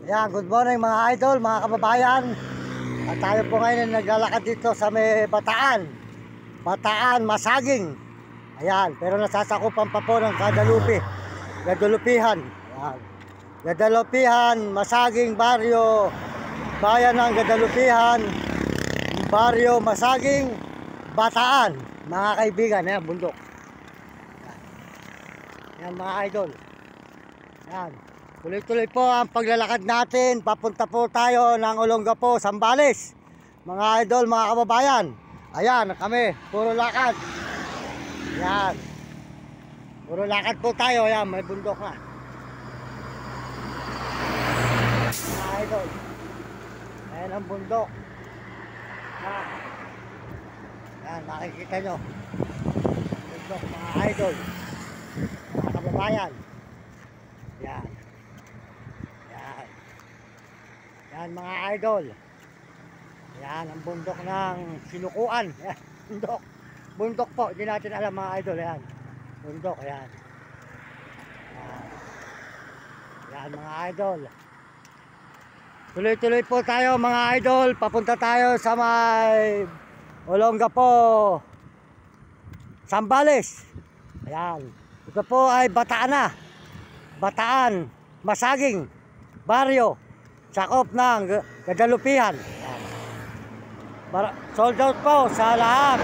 Yan, good morning mga idol, mga kababayan. At tayo po ngayon ay naglalakad dito sa may Bataan. Bataan, Masaging. Ayan, pero nasasakupan pa po ng Gadulupihan. Ayan. Gadulupihan, Masaging, Baryo, Bayan ng Gadulupihan, Baryo, Masaging, Bataan. Mga kaibigan, ayan, bundok. Ayan mga idol. Ayan. Tuloy-tuloy po ang paglalakad natin. Papunta po tayo ng Olongapo, Zambales. Mga idol, mga kababayan. Ayan, kami. Puro lakad. Ayan. Puro lakad po tayo. Ayan, may bundok na. Mga idol. Ayan ang bundok. Ayan, makikita nyo. Bundok, mga idol. Mga kababayan. Ayan. Yan mga idol. Yan ang bundok ng Sinukuan. Yan, bundok. Bundok po, hindi natin alam mga idol. Yan. Bundok, yan. Yan mga idol. Tuloy-tuloy po tayo mga idol. Papunta tayo sa may Olongapo, Zambales. Ayan. Ito po ay Bataan na. Bataan, Masaging, Baryo, sakop ng Gadulupihan. Sold out po sa lahat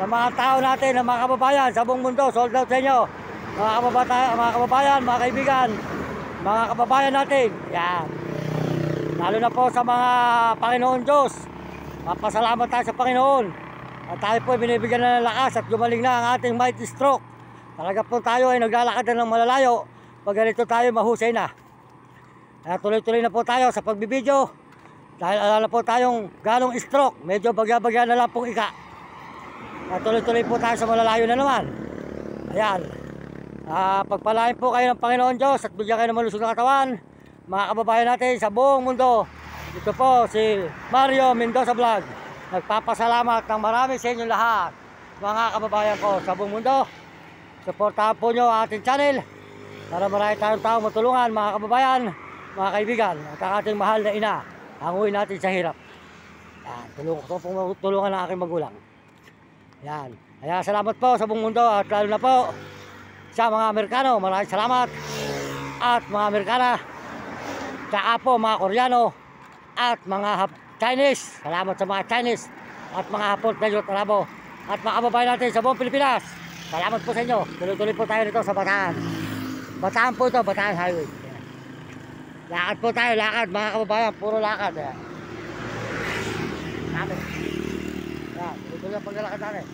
ng mga tao natin, ng mga kababayan sa buong mundo. Sold out sa inyo mga kababayan, mga kaibigan, mga kababayan natin. Yan. Lalo na po sa mga Panginoon Diyos. Mapasalamat tayo sa Panginoon. At tayo po binibigyan na ng lakas at gumaling na ang ating mighty stroke. Talaga po tayo ay naglalakad na ng malalayo. Pag ganito tayo, mahusay na. Kaya tuloy-tuloy na po tayo sa pagbibideo. Dahil alam na po tayong ganong stroke. Medyo bagya-bagya na lang pong ika. Kaya tuloy-tuloy po tayo sa malalayo na naman. Ayan. Pagpalain po kayo ng Panginoon Diyos at bigyan kayo ng malusog na katawan. Mga kababayan natin sa buong mundo. Ito po si Mario Mendoza Vlog. Nagpapasalamat ng marami sa inyo lahat. Mga kababayan ko sa buong mundo. Suportahan po nyo ang ating channel. Para marami tayong tao matulungan mga kababayan. Mga kaibigan, at ang ating mahal na ina, hanguin natin sa hirap. Yan, tulungan ng aking magulang. Yan. Kaya salamat po sa buong mundo at lalo na po sa mga Amerikano. Maraming salamat. At mga Amerikana, tsaka po mga Koreano, at mga Chinese. Salamat sa mga Chinese at mga Hapon na Diyot Arabo. At mga kababayan natin sa buong Pilipinas. Salamat po sa inyo. Tuloy-tuloy po tayo dito sa Bataan. Bataan po ito, Bataan Highway. Lakad po tayo, lakad mga kababayan, puro lakad. Ayan. Namin. Ayan, ito lang paglalakad natin.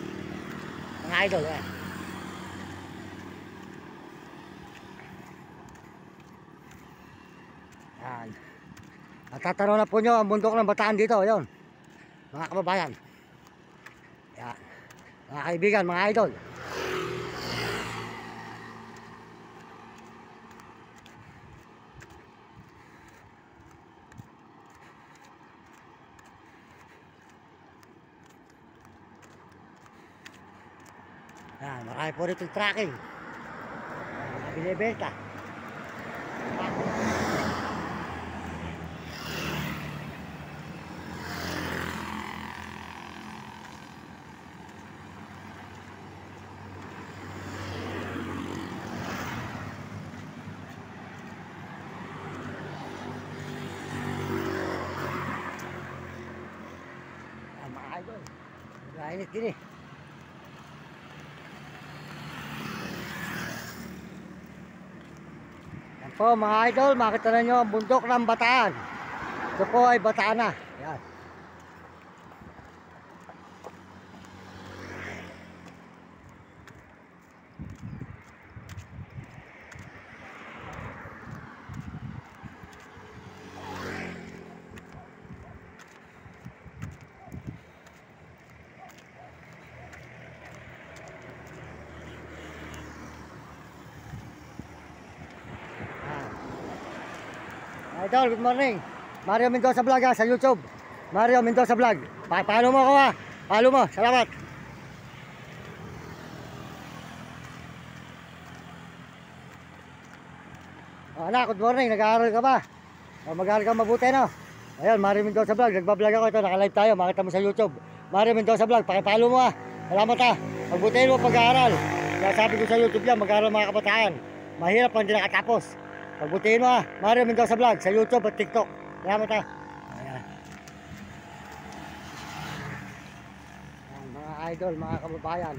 Mga idol, ayan. Ayan. Natatanaw na po nyo ang bundok ng Bataan dito, ayan. Mga kababayan. Ayan. Mga kaibigan, mga idol. Yan, marami po rito tracking. Binibenta. Yan, mga idol. Nagainit din eh. Po mga idol, makita na nyo ang bundok ng Bataan. Ito po ay Bataan na. Yan. Idol, good morning. Mario Mendoza Vlog sa YouTube. Mario Mendoza Vlog. Follow mo ako ha. Follow mo. Salamat. Anak, good morning. Nag-aaral ka ba? Mag-aaral ka mabuti, no? Ayun, Mario Mendoza Vlog. Nagbablog ako ito. Naka-live tayo. Makita mo sa YouTube. Mario Mendoza Vlog. Pakipalo mo, ah. Salamat, ah. Magbutihin mo pag-aaral. Kaya sabi ko sa YouTube yan, mag-aaral mga kabataan. Mahirap pang hindi nakatapos. Pagbutihin mo, ah. Mario Mendoza Vlog sa YouTube at TikTok. Salamat, ah. Ayan. Ayan, mga idol, mga kababayan.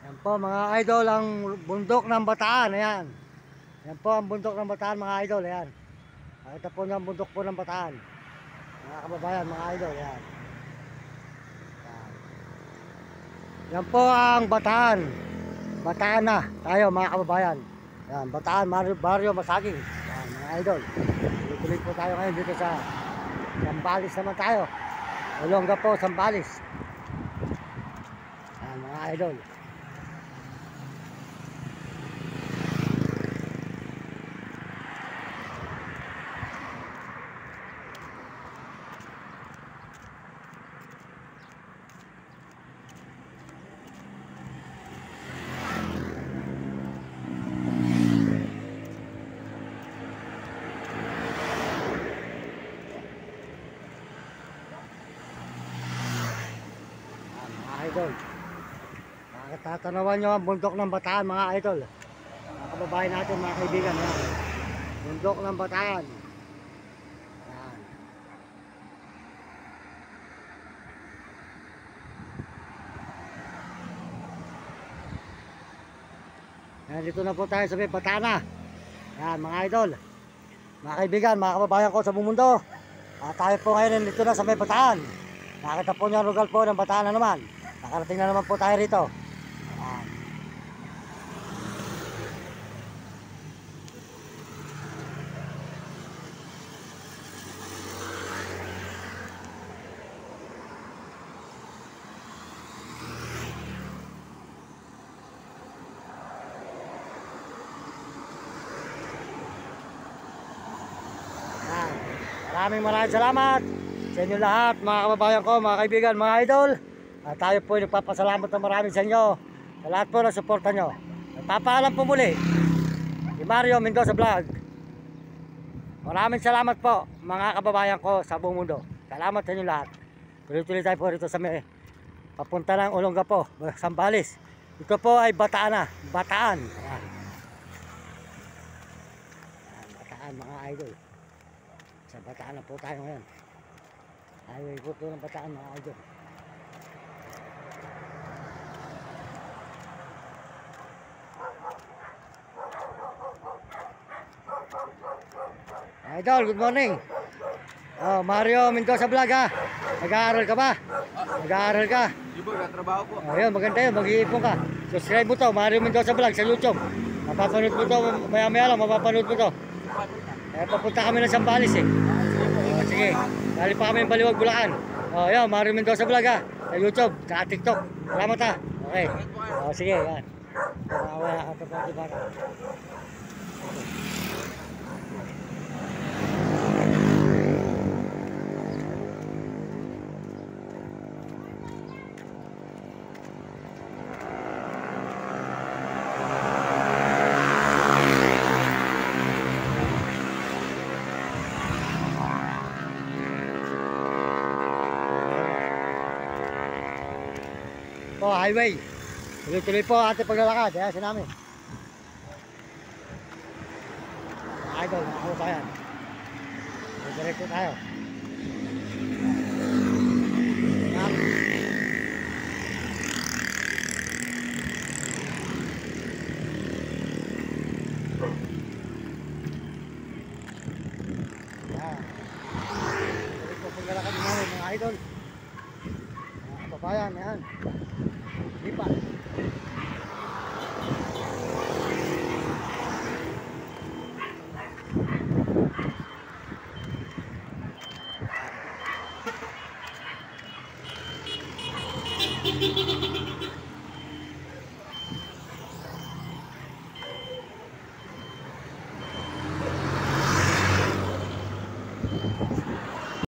Yan po mga idol ang bundok ng Bataan. Ayan. Yan po ang bundok ng Bataan mga idol. Ayan. Ito po ang bundok po ng Bataan. Mga kababayan, mga idol. Ayan. Ayan. Yan po ang Bataan. Bataan na tayo mga kababayan. Ayan. Bataan, Barrio Masaging. Ayan mga idol. Tuloy po tayo ngayon dito sa Sambales naman tayo. Olonga po, Sambales. Ayan mga idol. Idol, tatanawan nyo ang bundok ng Bataan mga idol, mga kababayan natin, mga kaibigan. Yan. Bundok ng Bataan. Yan. Yan, dito na po tayo sa may Batana. Yan mga idol, mga kaibigan, mga kababayan ko sa buong mundo. Tayo po ngayon dito na sa may Bataan. Nakita po nyo ang lugar po ng Bataan na naman. Nakarating na naman po tayo rito. Ayan. Ayan. Maraming salamat sa inyo lahat, mga kababayan ko, mga kaibigan, mga idol. At tayo po ay nagpapasalamat na marami sa inyo sa lahat po na suporta nyo. Nagpapaalam po muli si Mario Mendoza Vlog. Maraming salamat po mga kababayan ko sa buong mundo. Salamat sa inyo lahat. Tuloy-tuloy tayo po rito sa may papunta ng Olonga po, Sambales. Ito po ay Bataan na. Bataan. Ayan. Ayan, Bataan mga idol. Sa Bataan na po tayo ngayon. Highway po ito ng Bataan mga idol. Idol, good morning. Oh, Mario Mendoza Vlog, ha. Nag-aaral ka ba? Nag-aaral ka? Di ba, katrabaho po. Ayun, maganda yun, mag-iipon ka. Subscribe mo to, Mario Mendoza Vlog sa YouTube. Mapapanood mo to, maya-maya lang, mapapanood mo to. Papunta kami ng Sambales eh. Sige, dali pa kami ng Baliwag, Bulacan. Oh, yun, Mario Mendoza Vlog, ha. Sa YouTube, sa TikTok. Salamat, ha. Okay. Oh, sige, yan. Wala ka pa ba? Po, highway. Tuloy-tuloy po ating paglalakad. Kaya sinami. Idol, mga kababayan. Diretso tayo. Yan. Tuloy po paglalakad namin mga idol. Mga kababayan, yan. Lipat.